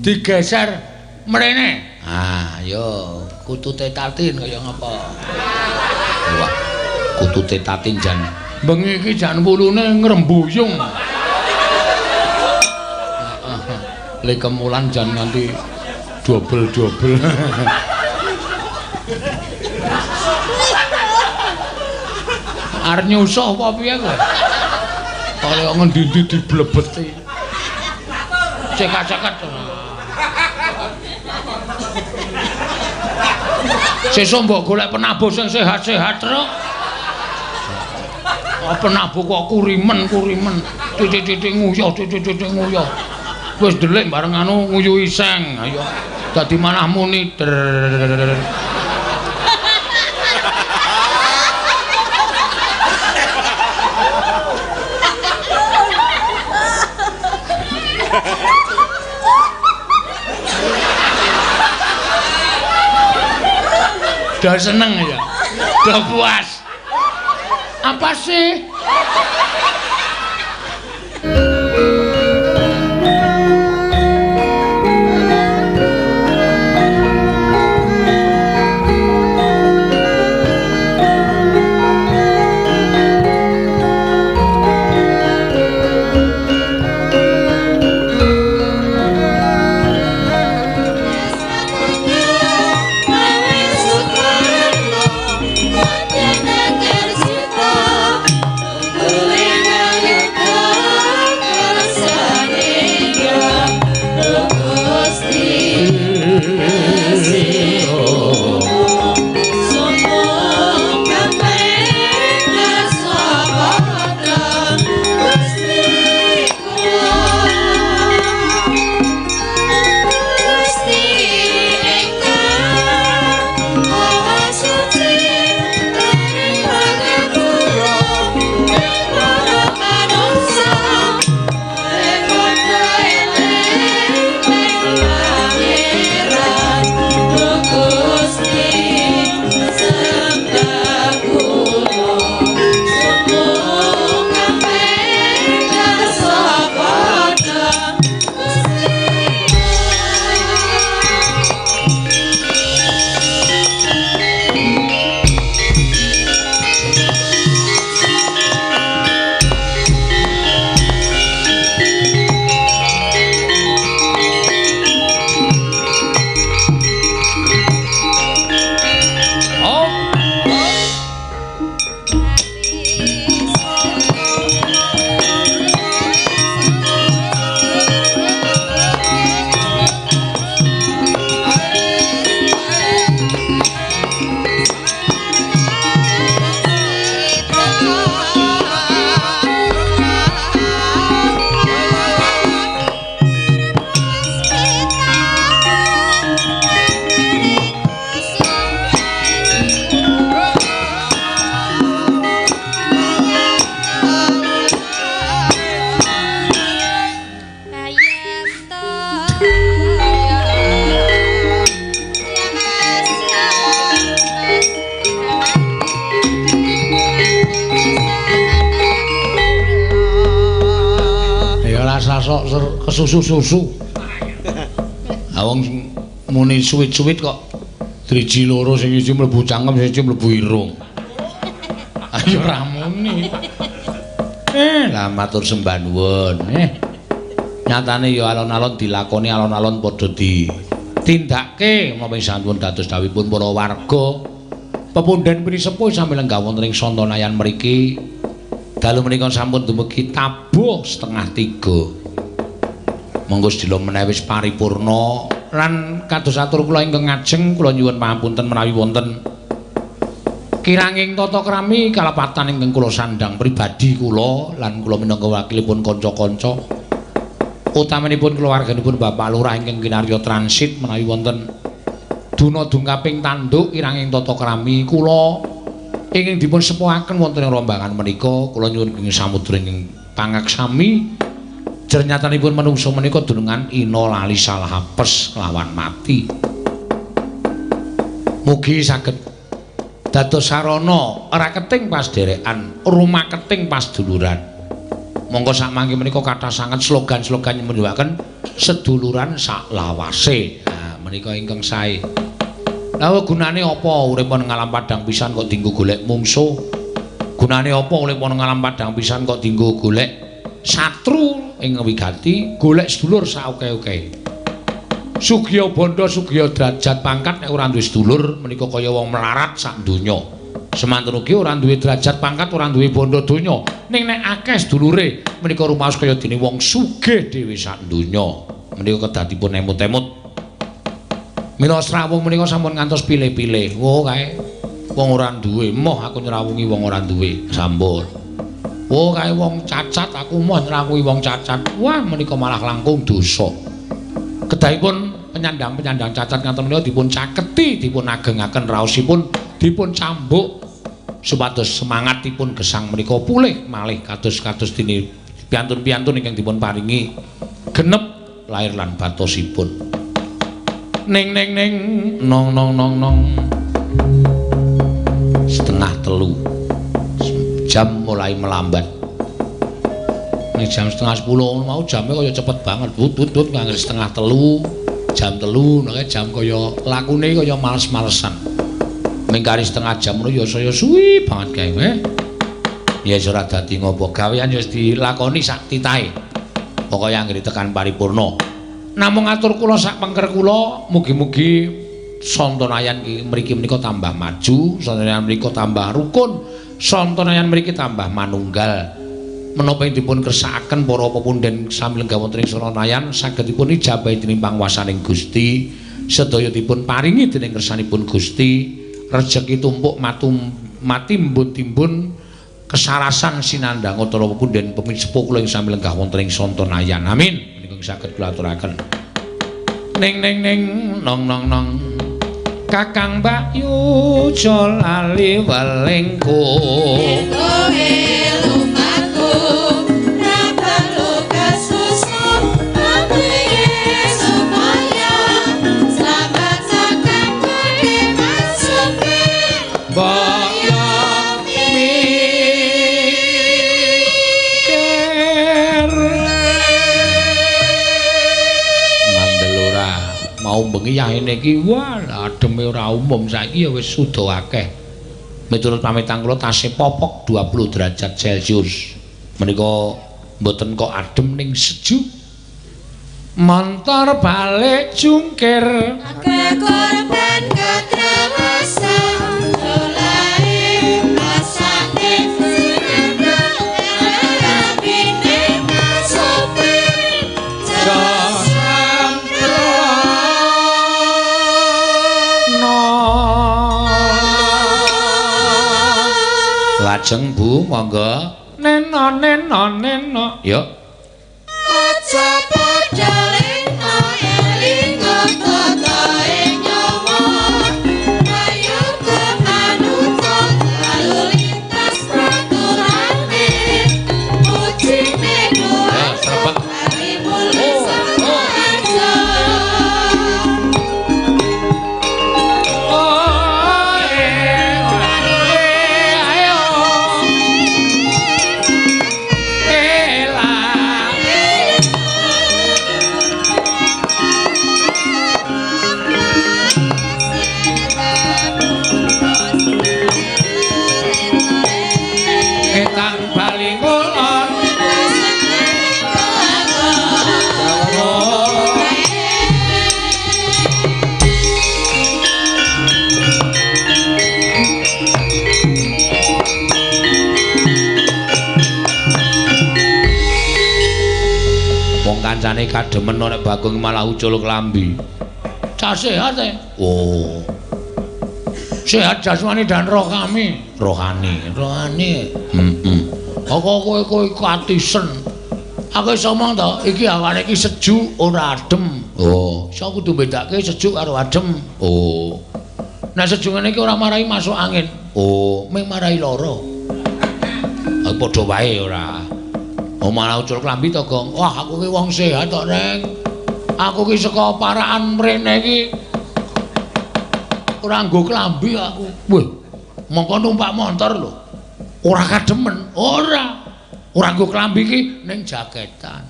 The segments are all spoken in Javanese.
digeser mrene. Ah, yo kutute tatin kaya ngapa? Wah, kutute tatin jan Bengi iki jan wulune ngrembuyung. le kemulan jan nganti double-double. Arep nyusuh apa piye kowe? Kaya ngendi-endi diblebeti. Cekat-cekat. Sesuk mbok golek penabuh sing sehat-sehat truk. Penabuh kok kurimen. Titik-titik nguyuh, titik-titik nguyuh. Wis delik bareng anu nguyuhi seng. Ayo dadi manah muni. Udah seneng ya, udah puas. Apa sih? Kesusu-susu. Awang muni suwit-suwit kok driji loro sing siji mlebu cangkem sing siji mlebu irung. Ayo ra muni. Lah matur sembah nuwun. Nyatane ya alon-alon dilakoni alon-alon padha ditindakke menapa sampun dados dawuhipun para warga. Pepundhen pinisepuh sami lenggah wonten ing Santanayan mriki. Dalu menika sampun dumugi tabuh 2:30. Monggo sedaya menawi wis paripurna lan kados atur kula ingkang ngajeng kula nyuwun pangapunten menawi wonten kiranging tata krami kalepatan ingkang kula sandhang pribadi kula lan kula minangka wakilipun kanca-kanca utamanipun keluarganipun Bapak Lurah ingkang kinarya transit menawi wonten duna dungkaping tanduk kiranging tata krami kula ingkang dipun sepuhaken wonten ing rombangan menika kula nyuwun ing samudra ing pangaksami Jernyatanipun manungsa menika dunungan ina lali salah apes kelawan mati. Mugi saged dados sarana raketing pas derekan, rumaketing pas duluran. Monggo sak mangke menika kathah sanget slogan-slogan nyemburaken seduluran sak lawase. Nah, menika ingkang sae. Lah gunane apa urip ana ngalam padang pisan kok dienggo golek mungsuh? Gunane apa urip ana ngalam padang pisan kok dienggo golek satru ing wigati, golek sedulur sak oke-oke. Sugiya bondo, sugiya derajat pangkat nek ora duwe sedulur menika kaya wong melarat sak donya. Semanten ugi ora duwe derajat pangkat, ora duwe bondo donya. Ning nek akeh sedulure menika rumaos kaya dene wong sugih dhewe sak donya. Menika kedadipun emut-emut. Mila srawung menika sampun ngantos pilih-pilih. Wo kae wong ora duwe, moh aku nyrawungi wong ora duwe. Sampun. Wo kae wong cacat aku moh nyrawungi wong cacat. Wah menika malah langkung dosa. Kedahipun penyandang-penyandang cacat ngaten menika dipun caketi, dipun agengaken raosipun, dipun cambuk supados semangatipun gesang menika pulih malih kados-kados dene piantun-piantun ingkang dipun paringi genep lair lan batosipun. Ning nong setengah telu jam mulai melambat. Ning jam setengah 10 mau jame kaya cepet banget tut nganggep setengah telu jam telu nek jam kaya lakune kaya males-malesan. Mingkari setengah jam ngono ya saya suwi banget kae. Ya ora dadi ngopo gawean ya wis dilakoni sak titahe. Pokoke anggere tekan paripurna. Namung atur kula sak pengker kula mugi-mugi sontonayan mriki menika tambah maju, sontonayan mriki tambah rukun, sontonayan mriki tambah manunggal. Menapa dipun kersakaken para pepunden sami lenggah wonten ing sontonayan saged dipun ijabahi dening pangwasaning Gusti, sedaya dipun paringi dening kersanipun Gusti. Rejeki tumpuk mati timbun kesarasan sinandang utara pepunden pemisepuh kula ing sami lenggah wonten ing sontonayan. Amin. Menika saged kula aturaken. Ning nong Kakang Bayu jolali welengku. Bengi yahene iki wah ademe ora umum saiki ya wis suda akeh. Miturut pamitan kula tasih popok 20 derajat Celcius. Menika mboten kok adem ning sejuk. Montor balik jungkir akeh korban katrasa dolae masake sinabine sopir lajeng Bu monggo neno ya aja padha lenga elinga tatae nyawa ayo kemanutun lalu lintas perturane ujine kuwi kali mulih sama aja kancane kademen nek Bagong malah ucul klambi. Cah sehat e. Oh. Sehat jasmani dan rohani. Rohani. Kok kowe iku atisen. Aku iso omong to, iki awane iki sejuk ora adem. Oh, iso kudu bedake sejuk karo adem. Oh. Nek sejuk ngene iki ora marahi masuk angin. Oh, mung marahi lara. Padha wae ora. Oh malah ucul klambi to, Gong. Wah, aku ki wong sehat tok, Neng. Aku ki saka parakan mrene iki ora nggo klambi aku. Weh, mongko numpak montor lho. Ora kademen, ora. Ora nggo klambi iki ning jaketan.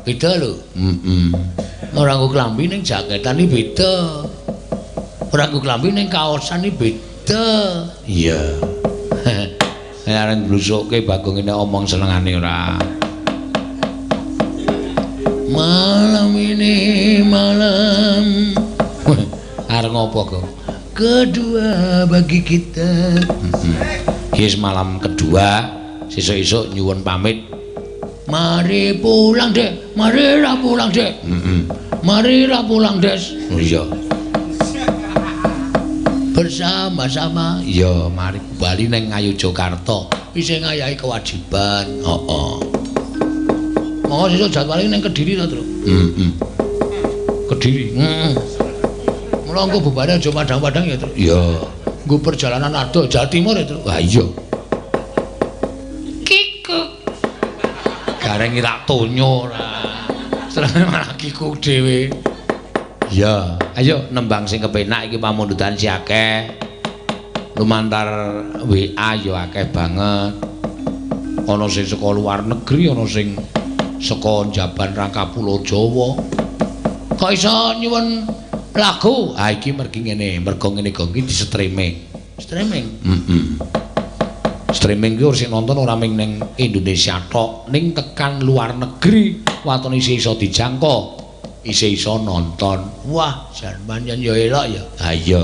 Beda lho. Ora nggo klambi ning jaketan iki beda. Ora nggo klambi ning kaosan iki beda. Iya. Areng blusuke Bagong ini omong senengane ora. Malam ini malam. Areng apa kok? Kedua bagi kita. Yes, malam kedua, sesuk-esuk nyuwun pamit. Mari pulang, Dek. Mari ra pulang, Dek. Mari ra pulang, Des. Oh iya. Bersama-sama. Ya, mari bali ning Ngayogyakarta. Isih ngayahi kewajiban. Heeh. Monggo sesuk jadwale ning Kediri to, Tru. Kediri. Mula engko bubare aja padang-padang ya, Tru. Iya. Nggo perjalanan ado Jawa Timur ya, Tru. Wah iya. Kikuk. Gareng tak tonyo ora. Serene malah kikuk dhewe. Iya, ayo nembang sing kepenak iki pamundutan si akeh. Lumantar WA ya akeh banget. Ana sing saka luar negeri, ana sing saka Jaban Rangkapulo Jawa. Kok iso nyuwun lagu? Ah iki mergi ngene, mergo ngene kok iki di streaming. Streaming? Streaming ki sing nonton ora mung ning Indonesia tok, ning tekan luar negeri, watone iso dijangkau. Isih iso nonton. Wah, jan pancen ya elok ya. Ha iya.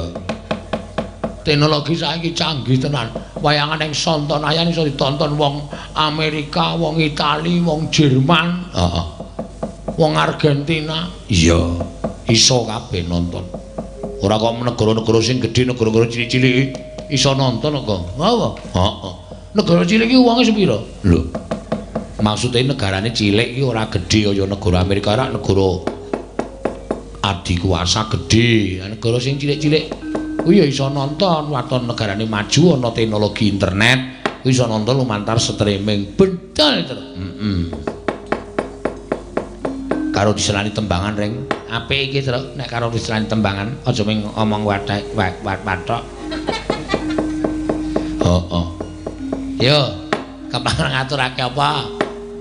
Teknologi saiki canggih tenan. Wayangan ning sonton ayan iso ditonton wong Amerika, wong Itali, wong Jerman, heeh. Wong Argentina. Iya, iso kabeh nonton. Ora kok negara-negara sing gedhe, negara-negara cilik-cilik iso nonton kok. Apa? Heeh. Negara cilik iki wonge sepira? Lho. Maksudnya negarane cilik iki ora gedhe kaya negara Amerika, ora negara adikuasa gedhe. Negara sing cilik-cilik kuwi ya iso nonton, waton negarane maju ana teknologi internet, kuwi iso nonton lumantar streaming. Betul to. Karo diselani tembangan ring. Apik iki, Tru. Nek karo diselani tembangan aja mung ngomong wathok. Heeh. Yo, kapan ngaturake apa?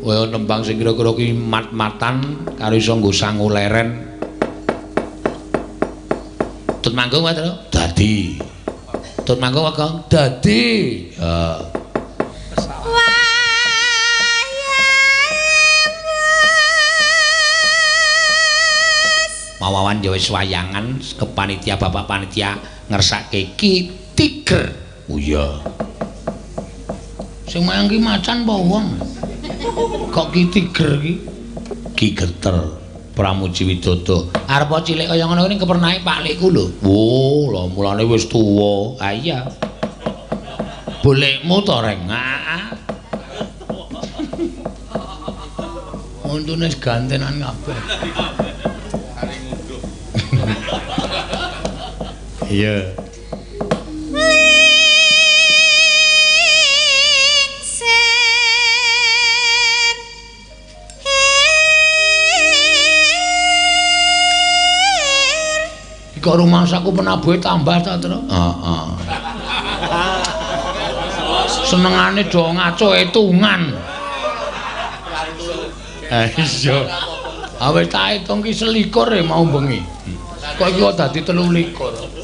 Kowe nembang sing kira-kira kuwi mat-matan karo iso nggo sangu leren. Tut manggung wae, Tru? Dadi. Tut manggung wae, Kang? Dadi. Heeh. Mawawan ya wis wayangan kepanitia Bapak panitia ngersake Ki Tiger. Oh iya. Sing mayang ki macan apa wong? Kok Ki Tiger ki? Ki Geter. Pramuji Widodo. Arep cilik kaya ngono kuwi kepernahe paklikku lho. Oh, lha mulane wis tuwa. Ha iya. Bolekmu to, Reng? Heeh. Untune gantenan kabeh. Iya. Kok rumah saku penabuhe tambah ta, Tru? Heeh. Senengane do ngaco etungan. Ha iya. Awet tak hitung ki 21 mau bengi. Kok iki kok dadi 23.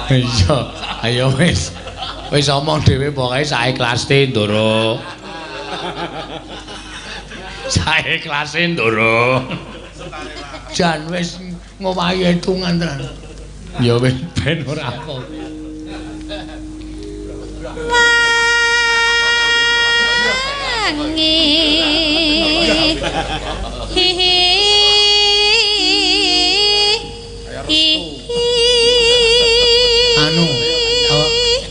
Iya, ayo wis. Wis omong dhewe pokoke saikhlase, Ndoro. Saikhlase, Ndoro. Jan wis ngowahi hitungan tenan. Ya wis ben ora apa. Anu,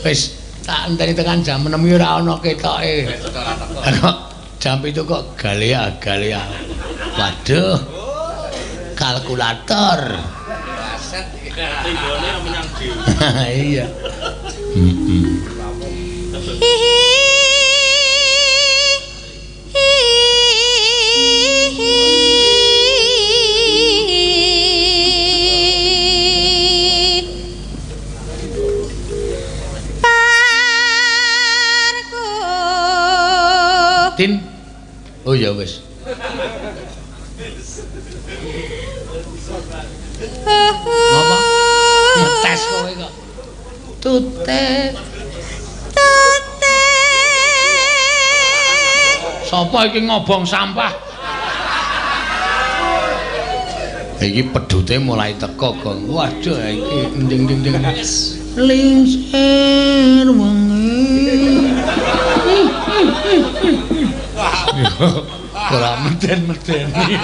wis tak enteni tekan jam 6 ora ana ketoke. Kok jam itu kok galea. Waduh. Kalkulator. Iya. Oh ya wis. Ngapa? Ngetes kowe kok. Tutet. Sapa iki ngobong sampah? Iki pedhute mulai teko, Gong. Waduh iki ding ding ding. Lingsir wengi. Ora meden-medeni.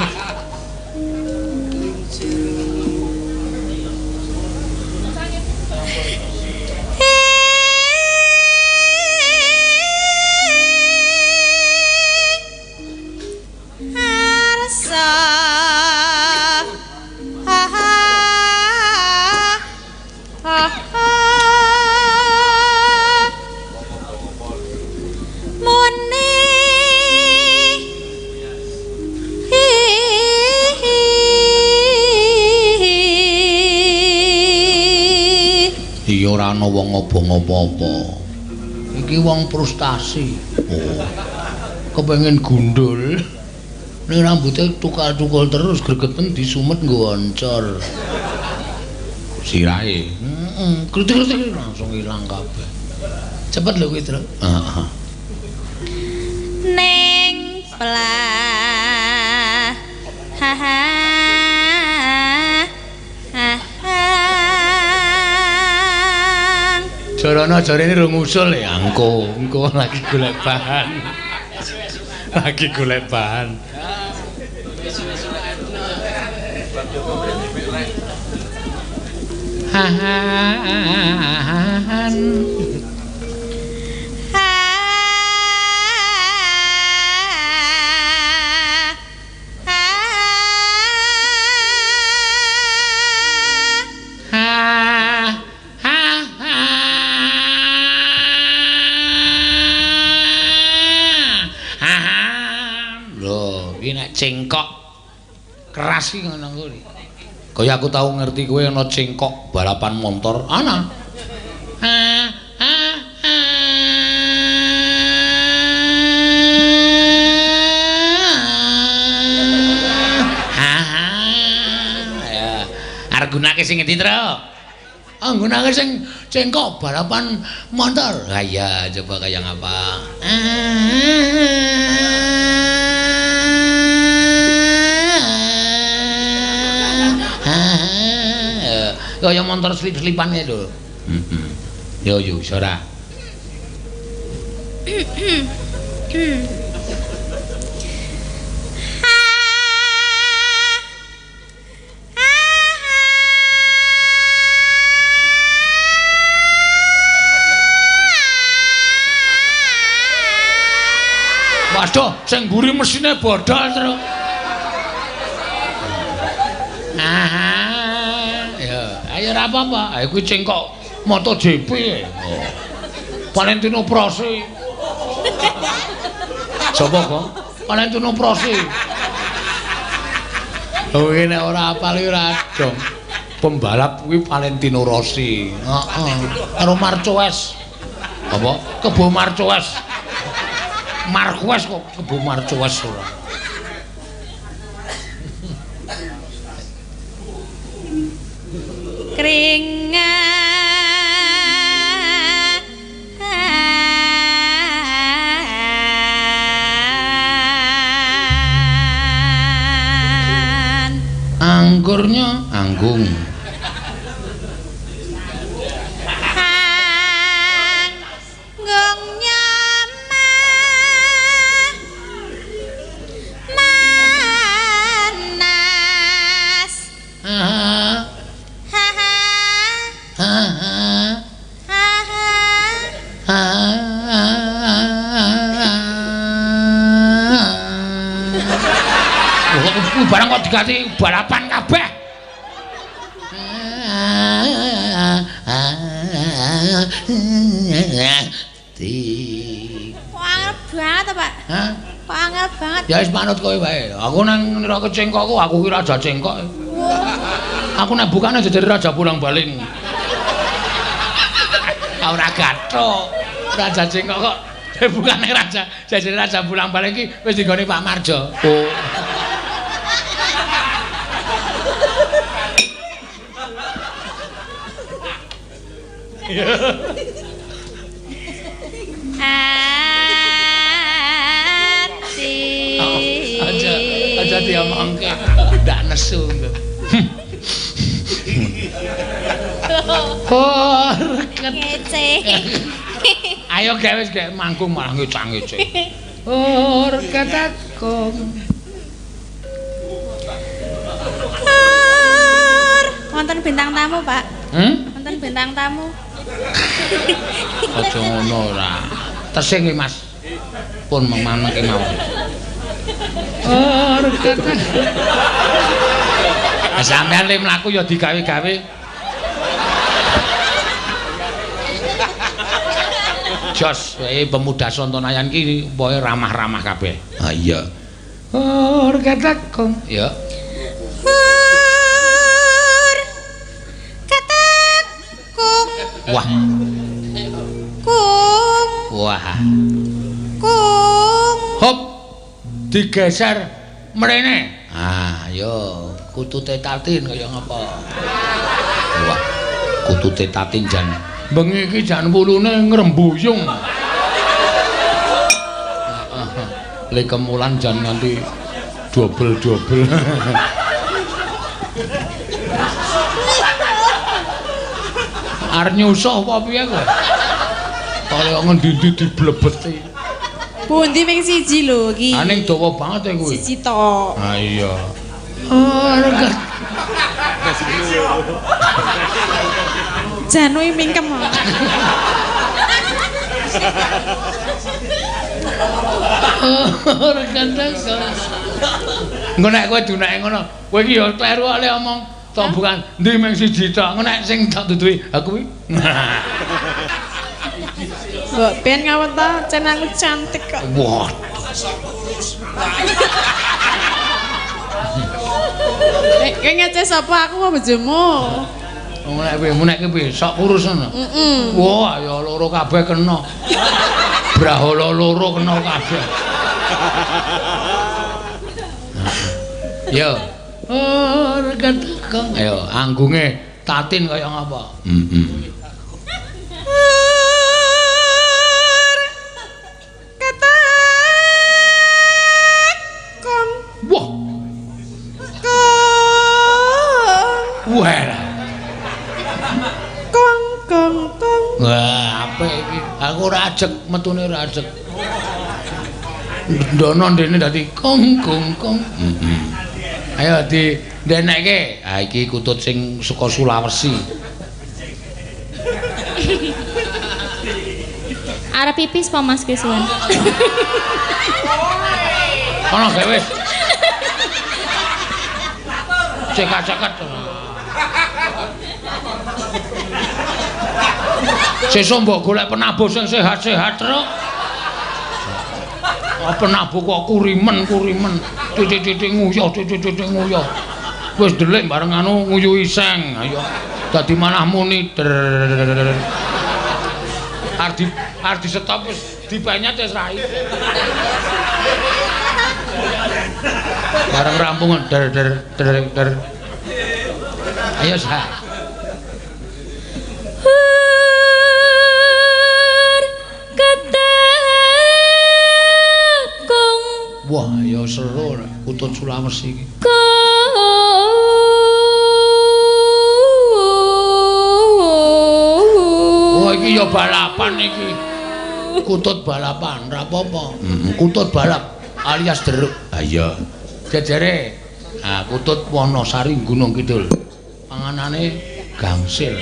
Ora ana wong ngobong apa-apa. Iki wong frustasi. Oh. Kepengin gundul. Nek rambuté tukal-tukul terus gregeten disumet nggo oncor. Sirahe. Kritik-kritik langsung ilang kabeh. Cepet lho kuwi, Tru. Heeh. Ning belah. Ha ha. Jarana jarene rung usul ya engko lagi golek bahan. Lagi golek bahan. Hahan. Cengkok keras iki ngono kuwi. Kaya aku tau ngerti kowe ana cengkok balapan motor ana. Ya, arep gunake sing endi, Tru? Ah, gunake sing cengkok balapan motor. Lah iya, coba kaya ngapa? Kaya motor slip-slipane lho. Yo ora. Waduh, sing mburi mesine bodol, Tru. Ya ora apa-apa. Kuwi cengkok MotoGP. Oh. Valentino Rossi. Sopo kok? Valentino Rossi. Oh, iki nek ora apal ora dong. Pembalap kuwi Valentino Rossi. Heeh. Karo Marquez. Apa? Kebo Marquez. Marquez kok Kebo Marquez ora. Keringan Anggurnya anggung. Barang kok diganti balapan kabeh. Kok angel banget ta, Pak? Hah? Kok angel banget? Ya wis manut kowe wae. Aku nang nira kecengkokku, aku ki raja cengkok. Aku nek bukane jadi raja pulang-baling. Ora gathuk. Raja cengkok kok Bukane raja, jajare raja Bulang-Balik iki wis digone Pak Marjo. Oh. Aja diomongke, ndak nesu. Oh, ngece. Ayo gawe gawe manggung malah ngecang-ngece. Oh, kataku. Wonten bintang tamu, Pak. Wonten bintang tamu. Aja ngono ora. Tesih nggih, Mas. Pun mangke mawon. Oh, kataku. Sampeyan le mlaku ya digawe-gawe. Jos, pemuda Sontonayan ki pokoke ramah-ramah kabeh. Ah iya. Oh, kataku. Ya. Kung. Wah. Kung. Wah. Kung. Hop. Digeser mrene. Ah, yo kutute tatin kaya ngapa? Wah. Kutute tatin jan bengi iki jan wulune ngrembuyung. Le kemulan jan nganti dobel-dobel. Arep nyusuh apa piye kowe? Kaya ngendi-endi diblebeti. Pundi ping 1 lho iki. Ha ning dawa banget e kuwi. 1 tok. Ha iya. Oh, regat. Janui mingkem. Oh, regat. Engko nek kowe dunake ngono, kowe iki ya kleru kok le omong to bukan ndi ming 1 tok. Engko nek sing tak duduhi ha kuwi. Mbok ben ngawon ta, cen aku cantik kok. Wah. Kowe ngece sapa aku apa bojomu? Nek kowe sok kurus ngono. Wah, ya loro kabeh kena. Brahala loro kena kabeh. Yo. Oh, regat kang. Ayo, anggunge tatin kaya ngapa? Wah. Wah. Kong. Wah, apik iki. Aku ora ajeg, metune ora ajeg. Ndono ndene dadi kong. Ayo di ndenekke. Ha iki kutut sing saka Sulawesi. Arep pipis apa Mas Kriswan? Ono gawe wis. Cekat-cekat. Sesuk mbok golek penabuh sing sehat-sehat truk. Penabuh kok kurimen. Titik-titik nguyuh. Wis delik bareng anu nguyuhi seng. Ayo. Dadi malah muni. Arep di stop wis dipenyet wis rai. Bareng rampung der. Ayo sa. Wah, ya seru kutut Sulawesi iki. Wah, iki ya balapan iki. Kutut balapan, ora apa-apa. Kutut balap alias deruk. Ha iya. Jejere kutut Wonosari Gunung Kidul. Panganane gangsil.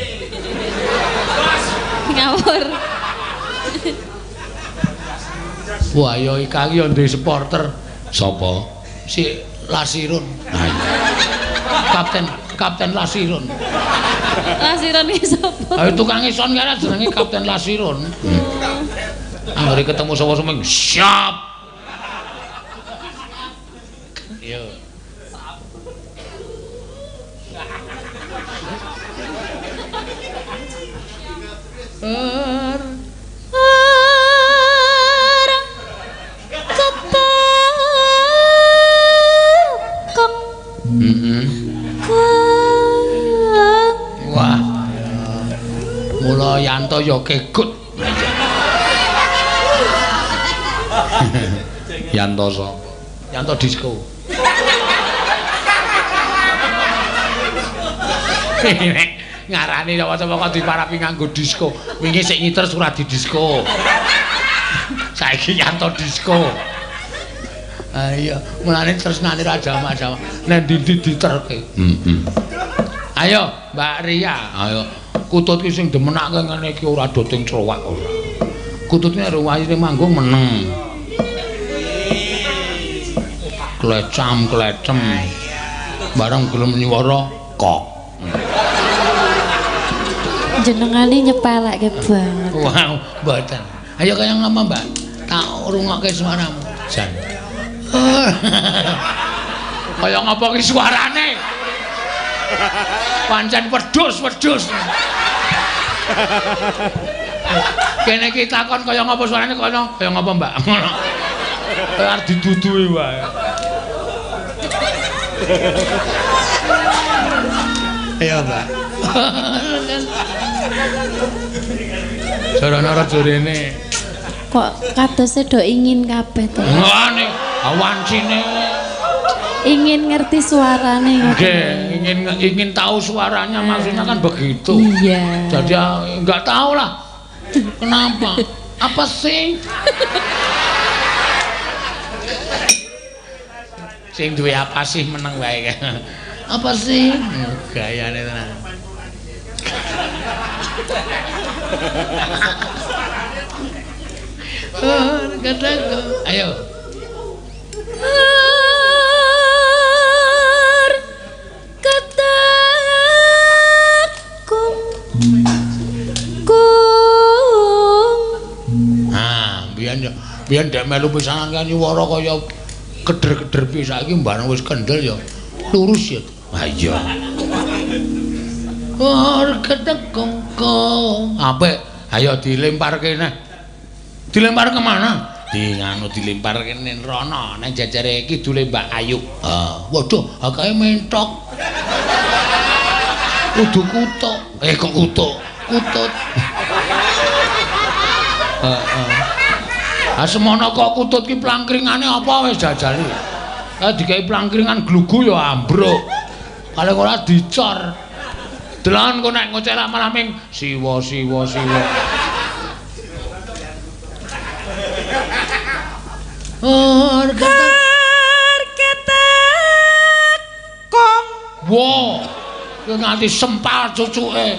Ngawur. Wah, ya iki ya duwe supporter. Sapa? Si Lasirun. Ha iya. Kapten Lasirun. Lasiran iki sapa? Ayo tukang ison kene jenenge Kapten Lasirun. Anggere ketemu sapa-sapa siap. Yo. Wah. Mula Yanto ya kegut. Yanto sapa? Yanto disco. Ngarani sapa-sapa kok diparapi nganggo disco. Wingi sik ngiter surat di disco. Saiki Yanto disco. Ah iya, mulane tresnane ra jamak-jamak. Nek ndi diterke. Ayo, Mbak Ria. Ayo. Kutut ki sing demenake ngene iki ora doting crowak ora. Kutut nek wayine manggung meneng. Klecam klecem. Bareng gelem nyuwara kok. Jenengane nyepelekke banget. Wow, mboten. Ayo kaya ngapa, Mbak? Tak rungokke suaramu. Jan. Kaya ngapa ki suarane? Pancen wedhus. Kene iki takon kaya ngapa suarane kaya ngapa, Mbak? Ngono. Arep diduduhi wae. Ayo, Mbak. Sarana raja rene. Kok kadose do ingin kabeh to. Ngene, wancine. Ingin ngerti suarane ngono. Nggih, ingin tahu suaranya maksudnya kan begitu. Iya. Jadi enggak tahu lah. Kenapa? Apa sih? Sing duwe apa sih meneng wae. Apa sih? Gayane tenan. Ayo. Biyen ndek melu pisanan kan nyuwara kaya keder-keder piye saiki mbareng wis kendel ya lurus ya. Ha iya. Ketekongko. Apik, ayo dilempar kene. Dilempar ke mana? Nganu dilempar kene rono nang jajare kidule Mbak Ayu. Waduh, akae mentok. Kudu kutuk. Kok kutuk? Kutut. Semono kok kutut ki plangkringane apa wis jajane. Dikai plangkringan glugu ya ambruk. Kalau ora dicor. Delon kok nek ngoceh malah ming siwa. Ketek kong. Wo. Yo nganti sempal cucuke.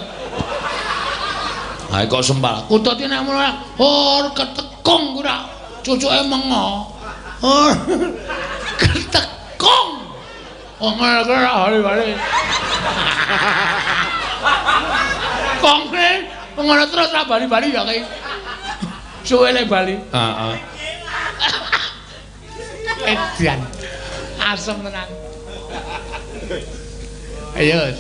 Ha kok sempal. Kutut iki nek mulai ketekong ora cucuke mengo. Ketekong. Ngene bali-bali. Kongke ngono terus ra bali-bali ya ki. Suwele bali. Heeh. Edian. Asem tenan. Ayo,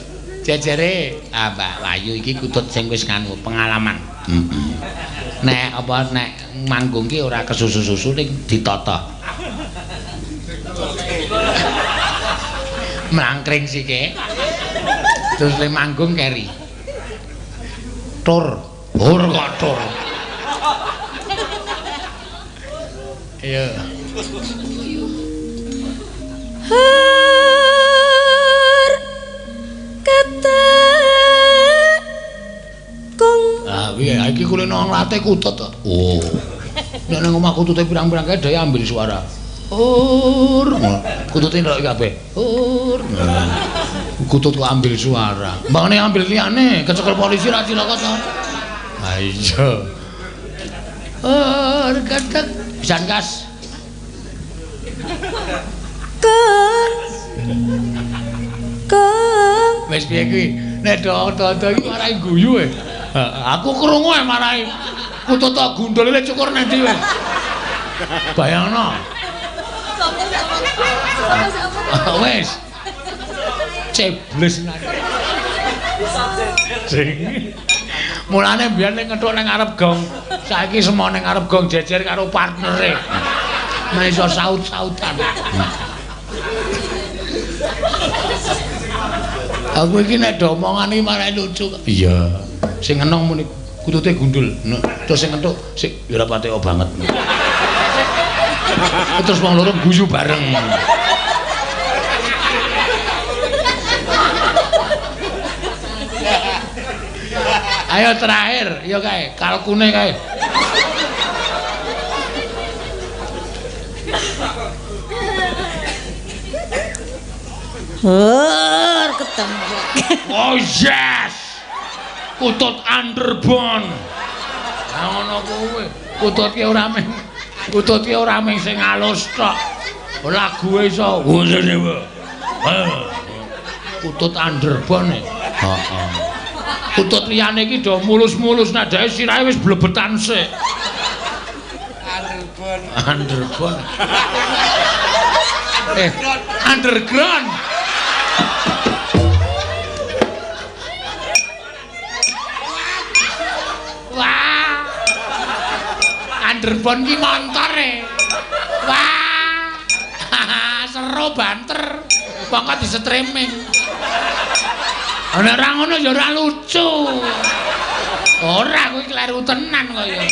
jajare Mbak Wayu iki kutut sing wis nganu pengalaman. Nek manggung ki ora kesusu-susu ning ditata. Mlangkring sike. Terus le manggung keri. Tur. Kok tur. Ayo. Piye iki kulino nglatih kutut to. Oh. Nek nang omah kutute pirang-pirang kae dhewe ambil suara. Kutute ndelok kabeh. Kutut kok ambil suara. Mbangane ambil liyane, kecekel polisi ra cilaka to. Ha iya. Ketek pisan kas. Kong. Wis piye kuwi? Nek do-do iki marai guyu e. Aku krungu e marai kutut gundul le cukur nang ndi wis. Bayangno. Wis. Cebles nang. Mulane biyen ning ngethuk ning ngarep gong, saiki semua ning ngarep gong jejer karo partnere. Men iso saut-sautan. Aku iki nek do omongan iki malah lucu. Iya. Sing enong muni kutute gundul. Terus sing entuk sik ya ora pateo banget. Terus wong loro guyu bareng. Ayo terakhir, ya kae, kalkune kae. Ketemu. Oh yes. Kutut underbone. Lah ngono kuwi. Kutut ki ora mung sing alus tok. Lagu iso. Kutut underbone. Heeh. Kutut liyane iki do mulus-mulus nadake sirahe wis blebetan sik. Underbone. Underground. Wah. Underbone ki montore. Wah. Seru banter. Pokok di streaming. Ana ora ngono ya ora lucu. Ora kuwi kleru tenan kaya.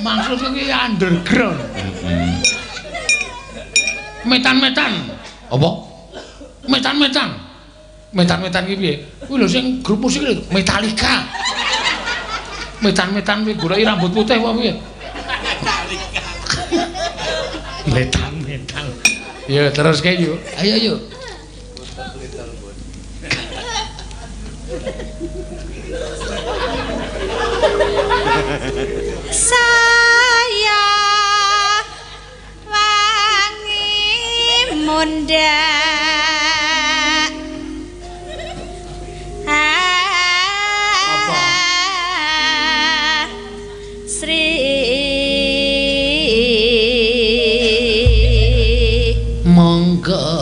Maksud iki underground. Metan-metan. Apa? Metan-metan. Metan-metan ki piye? Kuwi lho sing grup musik lho, Metallica. Metan-metan kuwi goleki rambut putih apa piye? Metan-metan. Ya terus kae yuk. Ayo yuk. Saya wangi mundak Sri mangga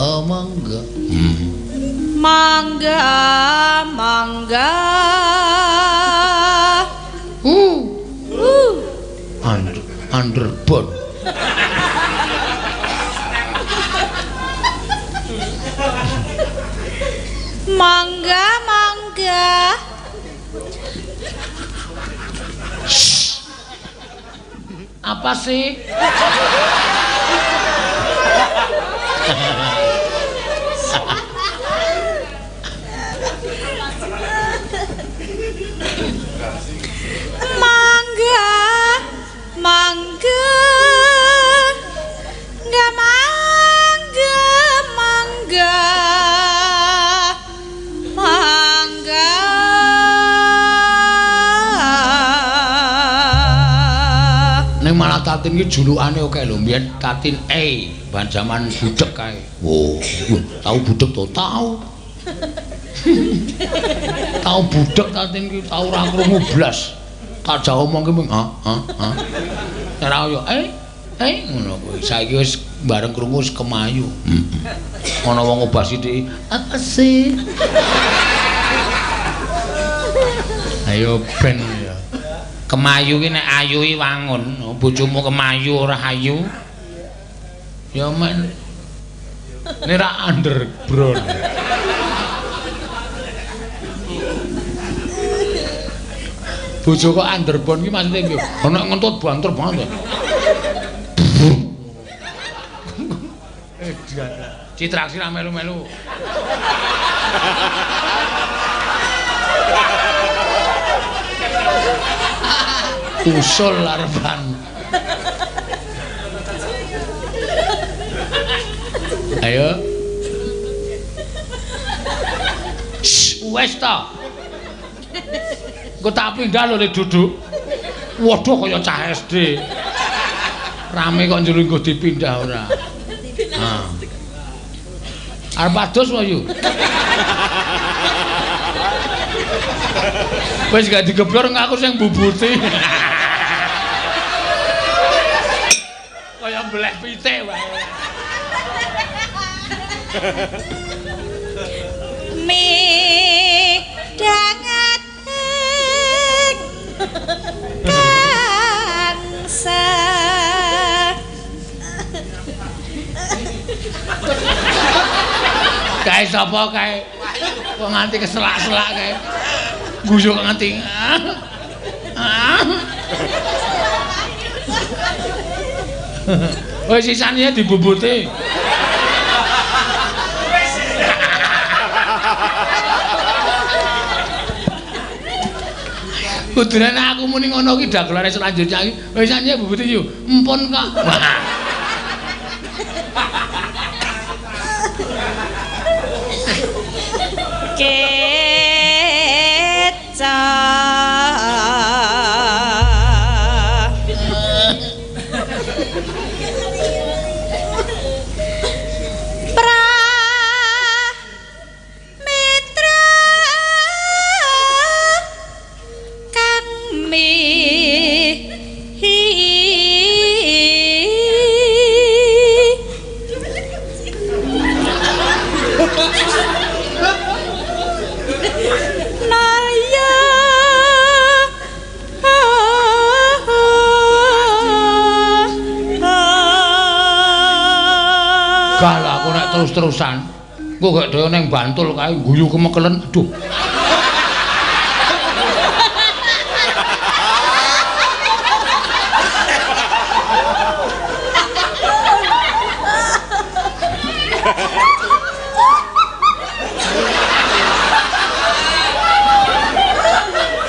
underbone. Mangga. Apa sih? Tatin iki julukane oke lho, mbiyen Tatin E, ban jaman budhek kae. Oh, tau budhek to, tau. Tau budhek Tatin iki tau ora krungu blas. Tak jauh omong ki mung ora yo ngono kuwi. Saiki wis bareng krungu wis kemayu. Ana wong obah sithik. Apa sih? Ayo ben ya. Kemayu ki nek ayu ki wangun, bojomu kemayu ora ayu. Ya men. Nek ra underground. Bojo kok underbone ki maksude piye? Ana ngentut banter banget. Citraksi ra melu-melu. Usul larban. Ayo. Wes ta. Engko tak pindah lho duduk. Waduh kaya cah SD. Rame kok njero engko dipindah ora. Ha. Arep adus wae. Wis gak digeblor ngaku sing bubuti. Kaya mblek pitik wae. Midanget bangsa Kae sapa kae? Kok nganti keselak-selak kae. Guyu nganti. Oh sisane dibubuti. Kudurane aku muni ngono ki dagelane selanjutnya iki. Wis sisane bubuti yo. Empun kok. Kalah aku nek terus-terusan. Engko gak dhewe ning Bantul kae guyu kemekelen. Aduh.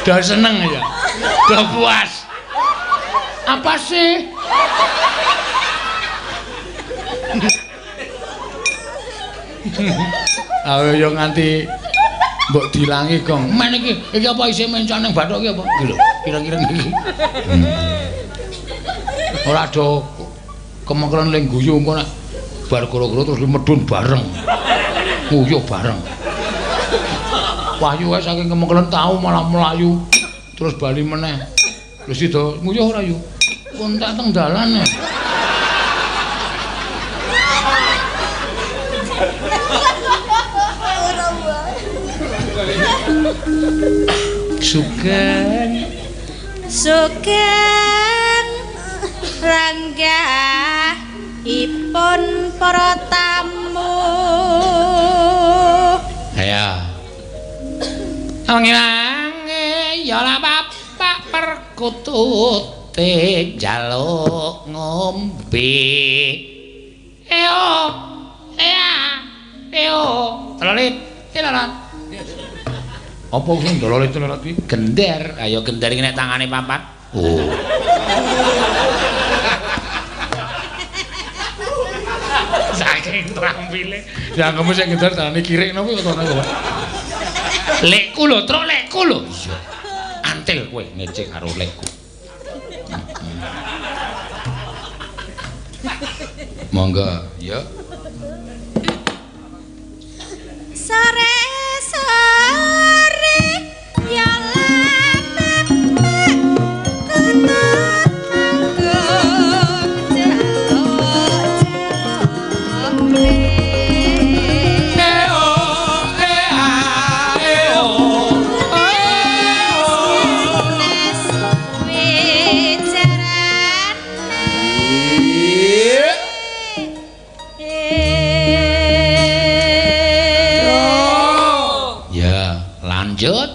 Udah seneng ya. Udah puas. Apa sih? Ayo yo nganti mbok dilangi, Gong. Men iki apa isih mencon ning bathuk iki apa? Iki lho, kira-kira iki. Ora do kemengkelen ling guyu engko nek bar goro-goro terus medun bareng. Nguyuh bareng. Wahyu wae saking kemengkelen tau malah melayu terus bali meneh. Lho sida nguyuh ora yo? Kontak teng dalan. Sugeng ranggahipun para tamu. Ya. Angin-angin ya lah bapak perkutute njaluk ngombe. Telolit, telolat. Apa sing telolit-telolat iki? Gender. Ayo gender iki nek tangane papat. Oh. Saking trampile. Ya kamu sing gender tangane kirik napa utawa napa? Lekku lho, truk lekku lho. Iya. Antil kowe ngecek karo lekku. Monggo, ya. Sore-sore ya lamep lanjut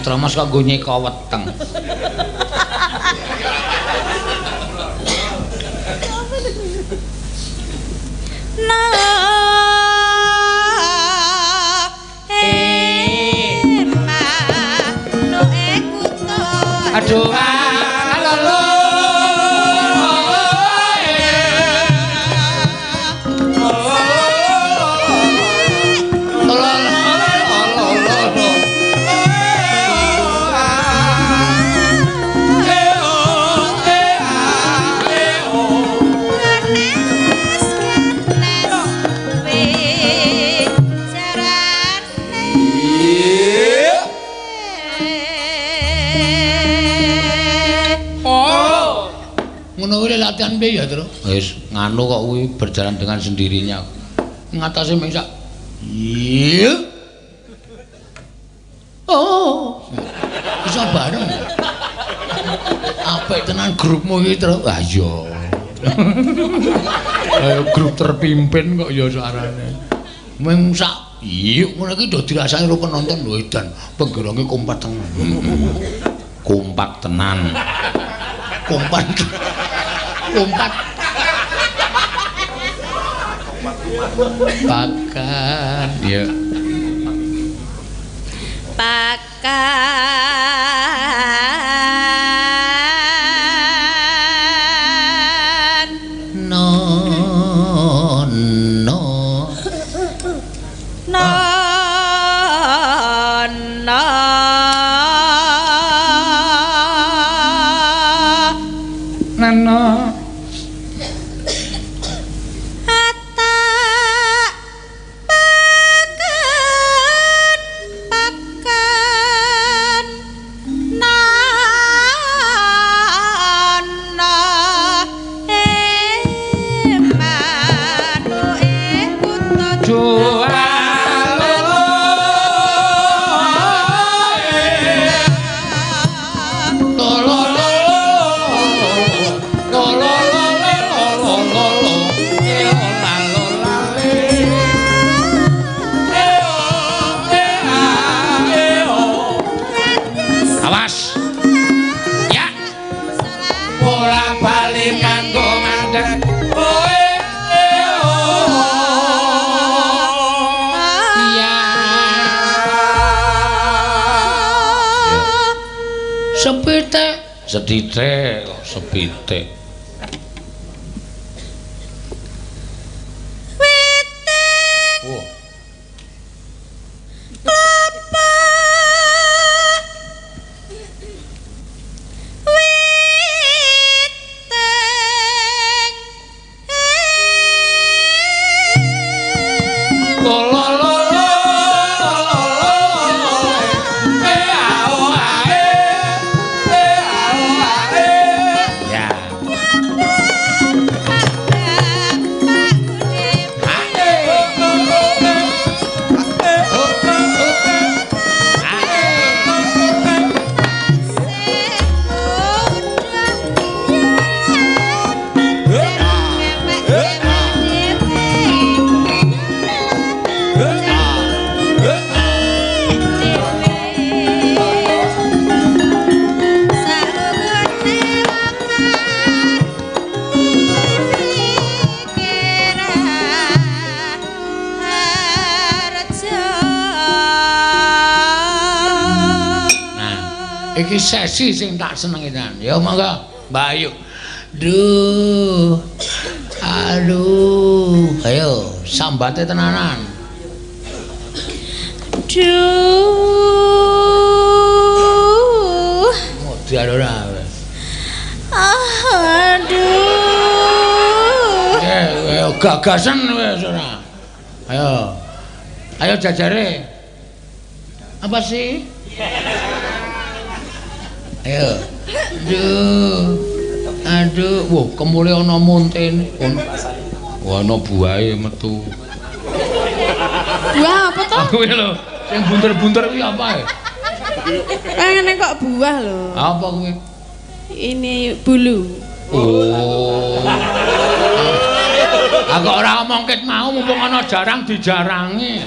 Atromas kok nggo nyeka weteng. Aduh latihan piye ya, Tru? Wis nganu kok kuwi berjalan dengan sendirinya. Ngatasi ming sak. Iya. Oh. Bisa bareng. Apik tenan grupmu iki, Tru. Ah iya. Ayo grup terpimpin kok ya suarane. Ming sak iya ngono iki do dirasani karo penonton lho edan. Penggeronge kompak tenan. Kompak tenan. Kompak. Kompak. Pakan ya. Pakan No no no no nano Ata pakan pakan na na manu kutha awas ya bola bali kanggo mandeg iya sepitik Seditik kok sepitik. Oh. Iki sesi sing tak senengi tenan. Ya monggo, Mbak Ayu. Duh. Aduh, ayo sambate tenanan. Duh. Modi ora. Aduh. Ayo gagasan wis ora. Ayo. Ayo jajare. Apa sih? Ayo. Aduh, wah kemule ana montene. Wah ana buahe metu. Buah apa toh? Kuwi lho, sing bunter-bunter kuwi apa ya? Pengen kok buah loh. Apa kuwi? Ini bulu. Oh. Aku ora ngomong ket mau mumpung ana jarang dijarangi.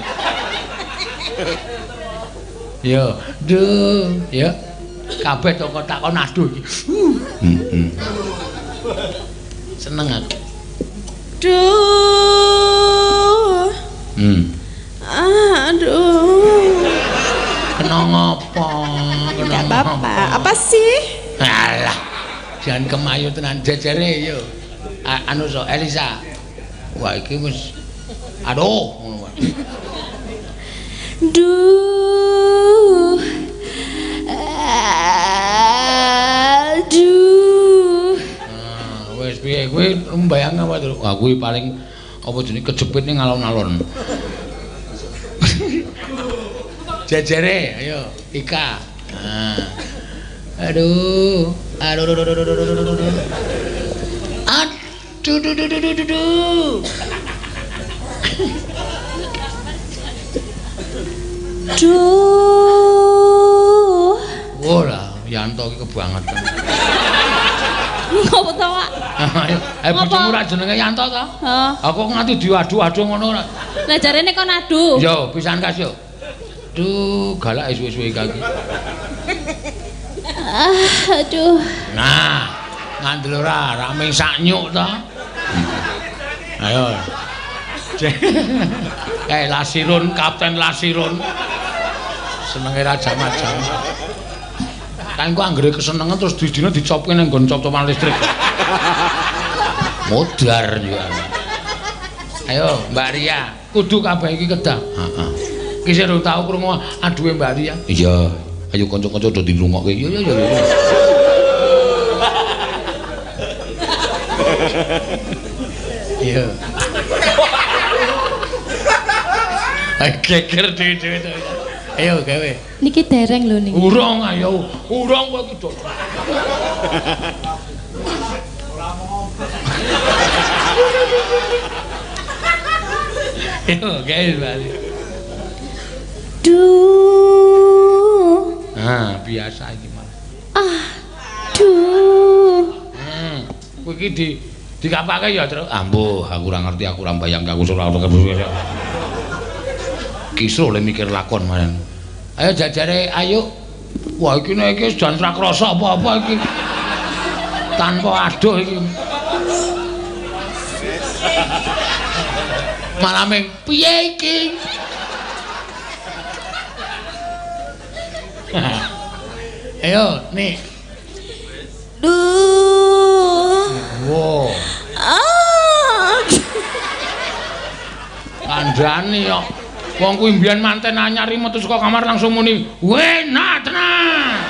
Yo, duh, ya. Kabeh to kok takon aduh iki. Seneng aku. Duh. Aduh. Kena ngopo? Kena Apa? Apa sih? Alah. Jangan kemayu tenan jejere yo. Anu so Elisa. Wah iki wis aduh ngono wae. Duh. Aduh. Wis piye kuwi mbayang apa to? Wah kuwi paling apa jenenge kejepit ning alon-alon. Jejere ayo Ika. Aduh. Aduh. Aduh. Du du du du du du. Duh. Ora, Yanto iki kebangetan. Ngopo to, Pak? Ayo bojomu ra jenenge Yanto to? Heeh. Aku nganti diadu-adu ngono ora. Lah jarene kon adu. Yo, pisan kas yo. Duh, galak suwe-suwe kaki. Aduh. Nah, ngandel ora rame sak nyuk to. Ayo. Lasirun, Kapten Lasirun. Senenge Raja Majang. Kan ku anggere kesenengan terus didina dicopke nang nggon cop-copan listrik. Modar yo. Ayo, Mbak Ria, kudu kabeh iki kedah. Heeh. Ki sing durung tau krungu aduwe Mbak Ria. Iya. Ayo kanca-kanca do dirungokke. Yo yo yo. Iya. Geger dhewe-dhewe to. Ayo gawe. Niki dereng lho niki. Urung ayo. Urung kowe iki, Dok. Ayo gawe bali. Duh. Nah, biasa iki malah. Duh. Kowe iki dikapake ya, Tru. Ambuh, aku ora ngerti, aku ora mbayangke aku ora kisruh le mikir lakon maren. Ayo jajare ayo. Wah iki nek iki jan ra krasa apa-apa iki. Tanpa aduh iki. Malah ming piye iki? Ayo, nih. Duh. Wow. Kandhani kok. Wong kuwi mbiyen manten anyar metu saka kamar langsung muni, "Weh, nah tenang."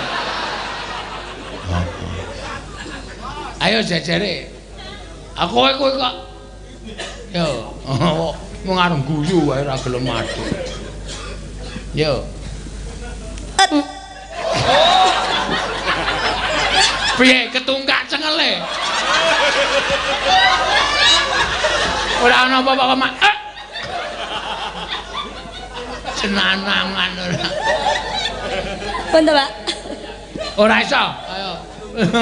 Ayo jajare. Aku kowe kok. Yo, mung arep guyu wae ora gelem mati. Yo. Piye ketunggak cengele? Ora ana apa-apa kok, Mak. Senanangan ora. Pun to, Pak? Ora iso. Ayo.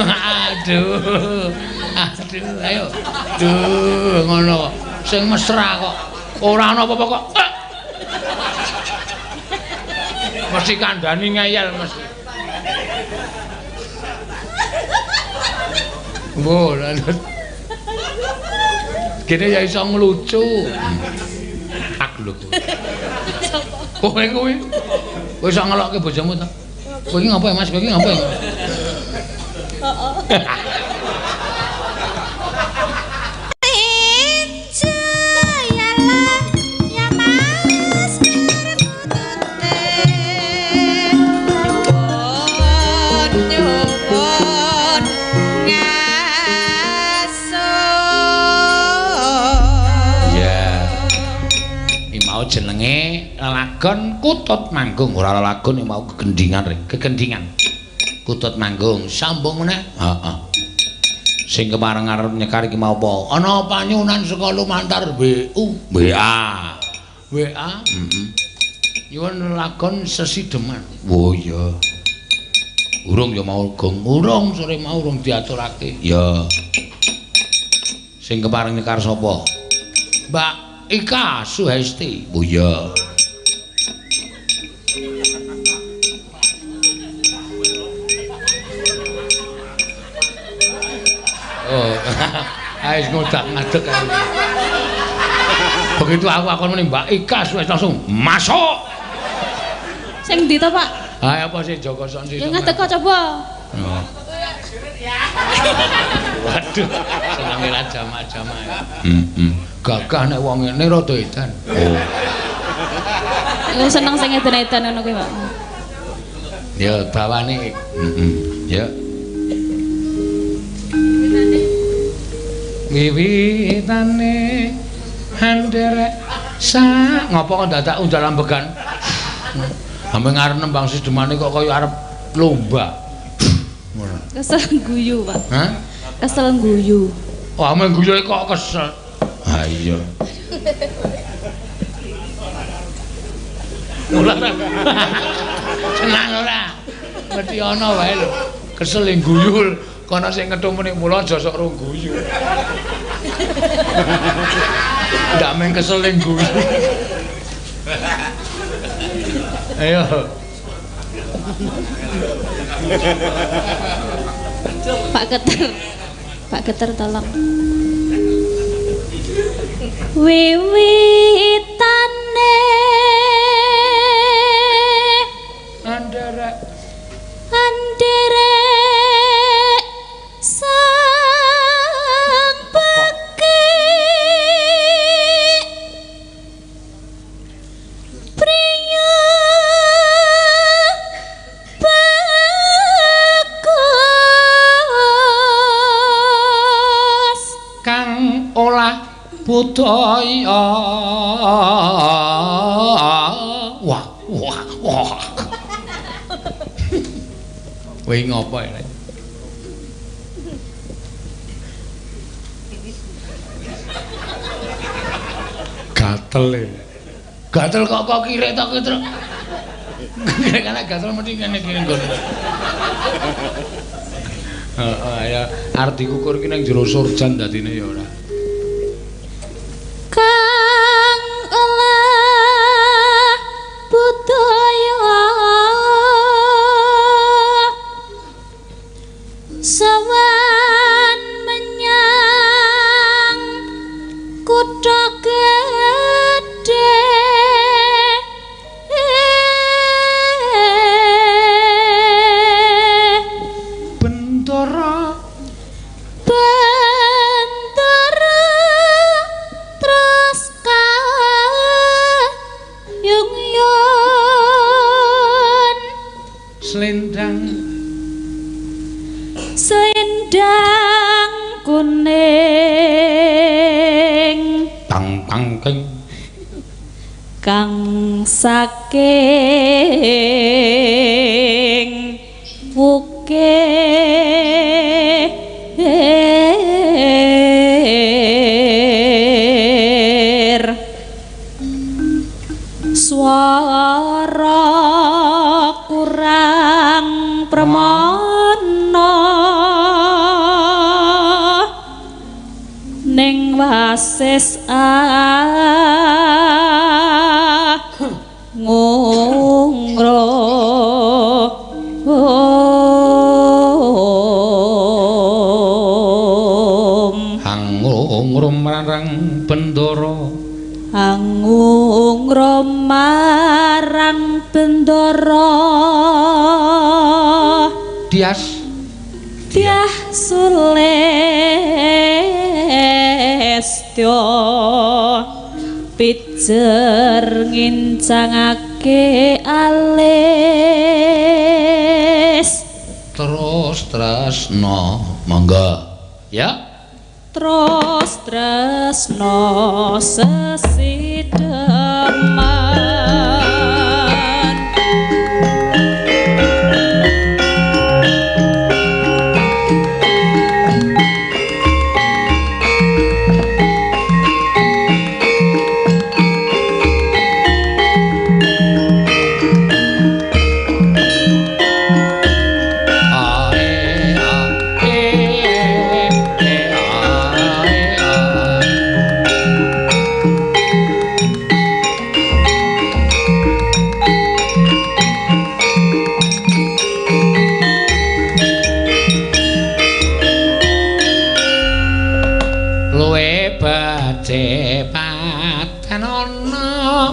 Aduh. Aduh, ayo. Duh, ngono kok. Sing mesra kok. Ora ana apa-apa kok. Mesti kandhani ngeyel mesti. Wo, lanut. Kene ya iso nglucu. Tak lho. Kowe kuwi. Kowe iso ngelokke bojomu to? Kowe iki ngopo, Mas? Kowe iki ngopo? Heeh. Jenenge lelagon Kutut Manggung, ora lelagon iki mau kegendingan. Kutut Manggung, sambung meneh. Heeh. Sing kemareng arep nyekar iki mau apa? Ana panyunan saka lumantar WA. WA? Heeh. Nyuwun lelagon Sesideman. Oh iya. Urung ya mau gong, urung sore mau urung diaturake. Ya. Sing kemareng nyekar sapa? Mbak Ika Suhesti. Oh iya. Oh. Ais ngodak-ngadeg aku. Begitu aku muni Mbak Ika Suhesti langsung masuk. Sing ndi to, Pak? Ha apa sih Joko Sonsi? Ya ngadeg kok coba. Oh. Waduh, senenge ra jamaah-jamaah. Gagah nek wong ngene rada edan. Oh. Seneng sing edan-edan ngono kuwi, Pak. Ya bawane. Ya. Wiwitane handerek ngopo kok dadak undal ambegan? Sampe ngarep nembang Sidemane kok kaya arep lomba. Kesel guyu, Pak. Hah? Kesel guyu. Wah, men guyu kok kesel. Ha iya. Ora. Senang ora? Mesti ana wae lho. Kesel ing guyu kono sing ngetumune mula aja sok rung guyu. Ndak men kesel ing guyu. Ayo. Pak Geter tolong. Wiwitane Andara sang peki priya bagus kang olah budaya. Wah. Kowe ngopo iki? Gatel e. Gatel kok kirek to kowe, Truk? Karena gatel mesti ngene-ngene nggon. Heeh, ya arti kukur ki nang jero surjan dadine ya ora. kang olah budaya sawan menyang kutha gedhe Bentara terus kayung-yung selendang kuning tang-tangking kang saking wukir swara kurang permana ning wasis ngungro angungrum marang bendara angungro marang bendara Dias Sulestyo pijer ngincangake alis terus tresno monggo ya terus tresno sesideman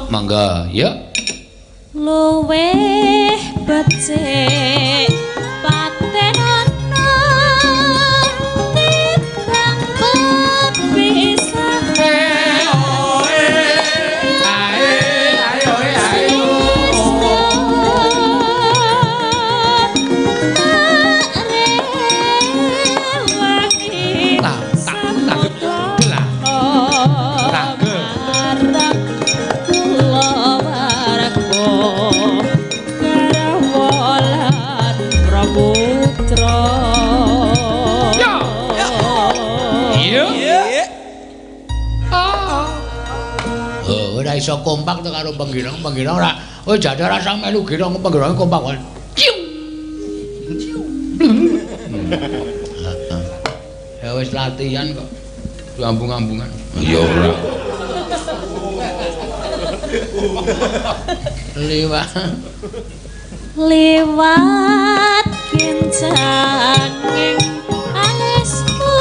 mangga ya luweh becik paten ana timbang pepisah ra iso kompak to karo penggirang ora. Oh jane ora sang melu girang penggirang kompak. Ciu. Ya wis latihan kok. Diambung-ambungan. Ya ora. Liwat kencanging alismu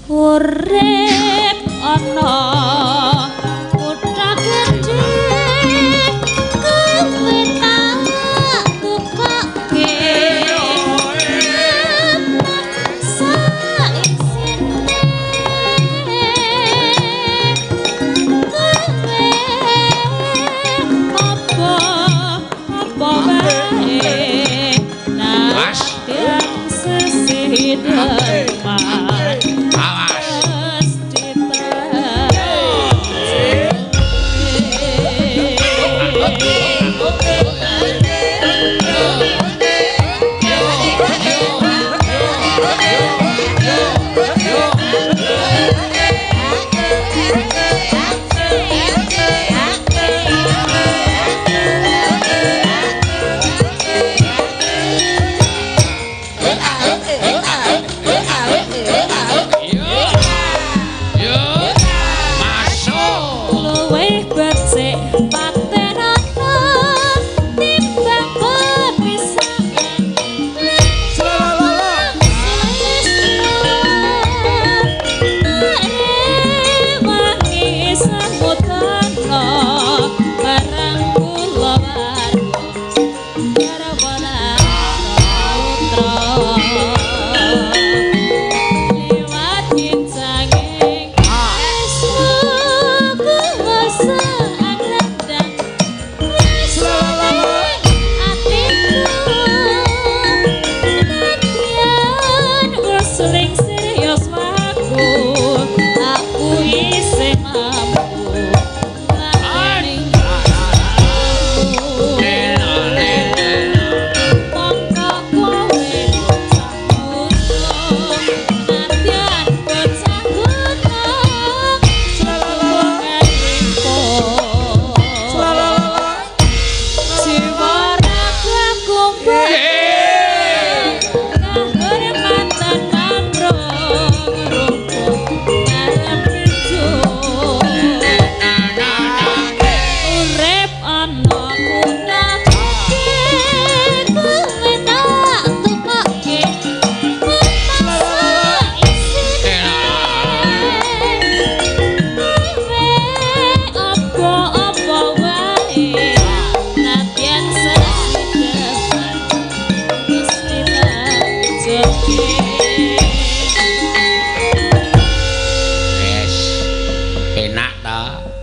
urip ana kutha gedhe kowe tak bukakke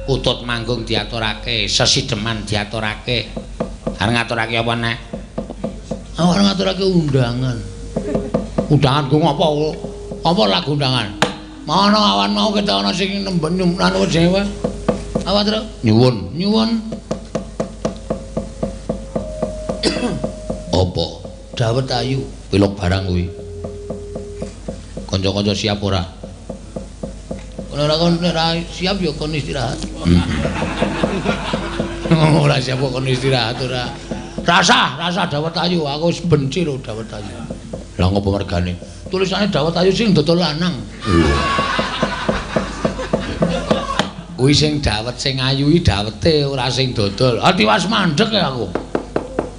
Utut manggung diaturake, sesideman diaturake. Arep ngaturake apa nek? Arep ngaturake undangan. Undangan ku ngopo? Apa lagu undangan? Mana awan mau kita ana sing nemben anu Jawa. Apa terus? Nyuwun, nyuwun. Apa? Dawet ayu, pelok barang kuwi. Kanca-kanca siap ora? Ora kon ora siap ya kon istirahat. Ora siap kok kon istirahat ora. Rasa dawet ayu, aku wis benci lho dawet ayu. Lah ngopo mergane? Tulisane dawet ayu sing dodol lanang. Kuwi sing dawet sing ayu iki dawete ora sing dodol. Tiwas mandek ya aku.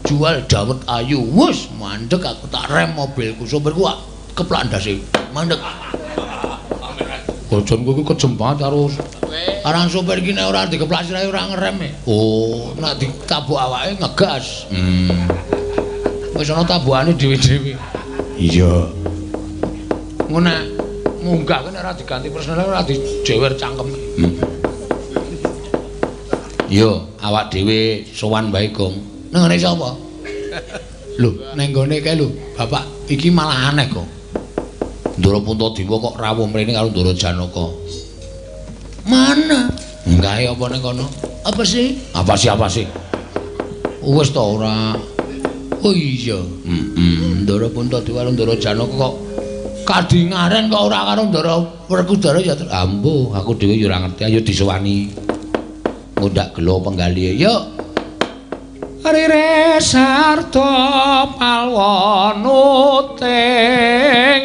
Jual dawet ayu. Wus mandek aku tak rem mobilku. Sopirku keplak ndase. Mandek. Bojonku kuwi kejem banget karo aran sopir iki nek ora dikeplak sirahe ora ngerem. Oh, nek ditabuk awake ngegas. Wis ana tabukane dhewe-dhewe. Iya. Ngono munggah nek ora diganti personel ora dijewer cangkeme. Yo, awak dhewe sowan bae, Gong. Nang ngene sapa? Lho, nang gone kae lho, Bapak iki malah aneh, Gong. Ndara Puntadewa kok rawuh mrene karo Ndara Janaka. Mana? Enggak apa ning kono? Apa sih? Apa sih? Wis ta ora. Oh iya. Ndara Puntadewa karo Ndara Janaka kok kadingaren kok ora karo Ndara Werkudara ya. Ambo, aku dhewe ya ora ngerti. Ayo disowani. Ngundak gelo penggali. Yuk. Rire sarta palwana ting